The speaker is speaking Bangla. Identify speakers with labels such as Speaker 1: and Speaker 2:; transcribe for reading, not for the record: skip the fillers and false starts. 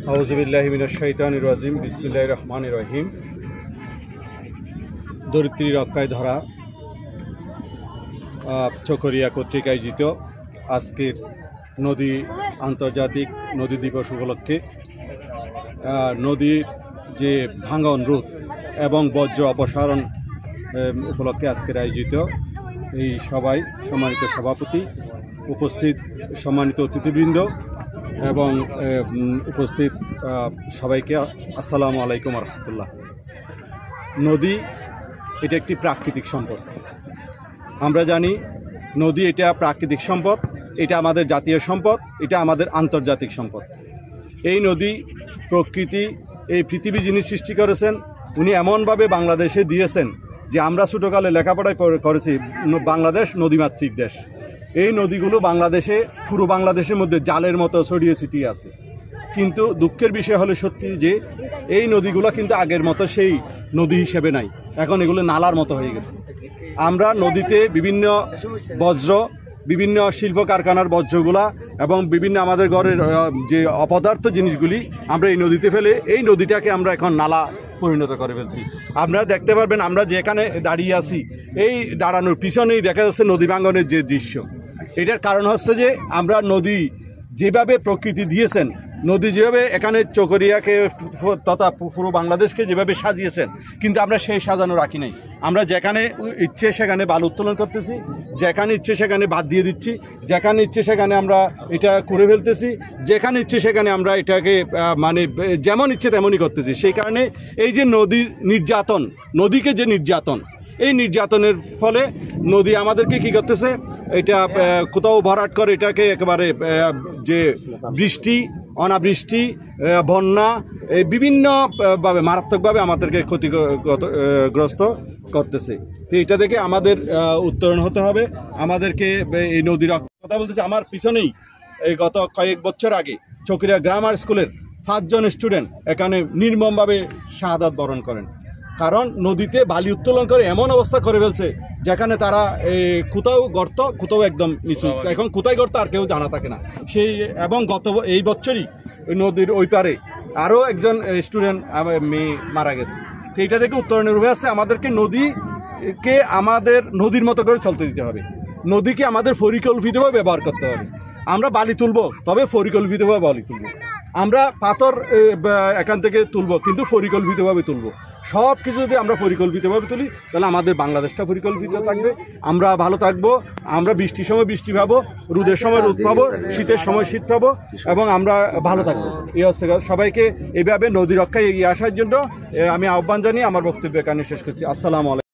Speaker 1: আউযুবিল্লাহি মিনাশ শাইতানির রাজিম বিসমিল্লাহির রহমানির রহিম। ধরিত্রী রক্ষায় ধরা চকরিয়া কর্তৃক আয়োজিত আজকের নদী আন্তর্জাতিক নদী দিবস উপলক্ষে নদীর যে ভাঙন রোধ এবং বর্জ্য অপসারণ উপলক্ষে আজকের আয়োজিত এই সবাই সম্মানিত সভাপতি, উপস্থিত সম্মানিত অতিথিবৃন্দ এবং উপস্থিত সবাইকে আসসালামু আলাইকুম রহমতুল্লাহ। নদী এটা একটি প্রাকৃতিক সম্পদ। আমরা জানি নদী এটা প্রাকৃতিক সম্পদ, এটা আমাদের জাতীয় সম্পদ, এটা আমাদের আন্তর্জাতিক সম্পদ। এই নদী প্রকৃতি, এই পৃথিবী যিনি সৃষ্টি করেছেন উনি এমনভাবে বাংলাদেশে দিয়েছেন যে আমরা ছোটোকালে লেখাপড়ায় করেছি বাংলাদেশ নদীমাতৃক দেশ। এই নদীগুলো বাংলাদেশে, পুরো বাংলাদেশের মধ্যে জালের মতো ছড়িয়ে ছিটিয়ে আছে। কিন্তু দুঃখের বিষয় হলো সত্যি যে এই নদীগুলো কিন্তু আগের মতো সেই নদী হিসেবে নাই, এখন এগুলো নালার মতো হয়ে গেছে। আমরা নদীতে বিভিন্ন বজ্র, বিভিন্ন শিল্প কারখানার বজ্রগুলা এবং বিভিন্ন আমাদের ঘরের যে অপদার্থ জিনিসগুলি আমরা এই নদীতে ফেলে এই নদীটাকে আমরা এখন নালা পরিণত করে ফেলছি। আপনারা দেখতে পারবেন আমরা যেখানে দাঁড়িয়ে আছি এই দাঁড়ানোর পিছনেই দেখা যাচ্ছে নদী ভাঙনের যে দৃশ্য। এটার কারণ হচ্ছে যে আমরা নদী যেভাবে প্রকৃতি দিয়েছেন, নদী যেভাবে এখানে চকরিয়াকে তথা পুরো বাংলাদেশকে যেভাবে সাজিয়েছেন, কিন্তু আমরা সেই সাজানো রাখি নাই। আমরা যেখানে ইচ্ছে সেখানে বালু উত্তোলন করতেছি, যেখানে ইচ্ছে সেখানে বাদ দিয়ে দিচ্ছি, যেখানে ইচ্ছে সেখানে আমরা এটা করে ফেলতেছি, যেখানে ইচ্ছে সেখানে আমরা এটাকে মানে যেমন ইচ্ছে তেমনই করতেছি। সেই কারণে এই যে নদীর নির্যাতন, নদীকে যে নির্যাতন, এই নির্যাতনের ফলে নদী আমাদেরকে কী করতেছে, এটা কোথাও ভরাট করে এটাকে একেবারে যে বৃষ্টি, অনাবৃষ্টি, বন্যা, এই বিভিন্নভাবে মারাত্মকভাবে আমাদেরকে ক্ষতিগ্রস্ত করতেছে। তো এটা থেকে আমাদের উত্তরণ হতে হবে। আমাদেরকে এই নদীর কথা বলতেছে, আমার পিছনেই এই গত কয়েক বছর আগে চকরিয়া গ্রামার স্কুলের 5 জন স্টুডেন্ট এখানে নির্মমভাবে শাহাদাত বরণ করেন। কারণ নদীতে বালি উত্তোলন করে এমন অবস্থা করে ফেলছে যেখানে তারা কোথাও গর্ত, কোথাও একদম নিচু, এখন কোথায় গর্ত আর কেউ জানা থাকে না সেই। এবং এই বছরই নদীর ওই পারে আরও একজন স্টুডেন্ট মেয়ে মারা গেছে। তো এইটা থেকে উত্তরণের উপায় আছে, আমাদেরকে নদীকে আমাদের নদীর মতো করে চলতে দিতে হবে। নদীকে আমাদের পরিকল্পিতভাবে ব্যবহার করতে হবে। আমরা বালি তুলব, তবে পরিকল্পিতভাবে বালি তুলব। আমরা পাথর এখান থেকে তুলব, কিন্তু পরিকল্পিতভাবে তুলব। সব কিছু যদি আমরা পরিকল্পিতভাবে তুলি তাহলে আমাদের বাংলাদেশটা পরিকল্পিত থাকবে, আমরা ভালো থাকবো। আমরা বৃষ্টির সময় বৃষ্টি পাবো, রোদের সময় রোদ পাবো, শীতের সময় শীত পাবো এবং আমরা ভালো থাকবো। এই হচ্ছে সবাইকে এইভাবে নদী রক্ষায় এগিয়ে আসার জন্য আমি আহ্বান জানিয়ে আমার বক্তব্য এখানে শেষ করছি। আসসালামু আলাইকুম।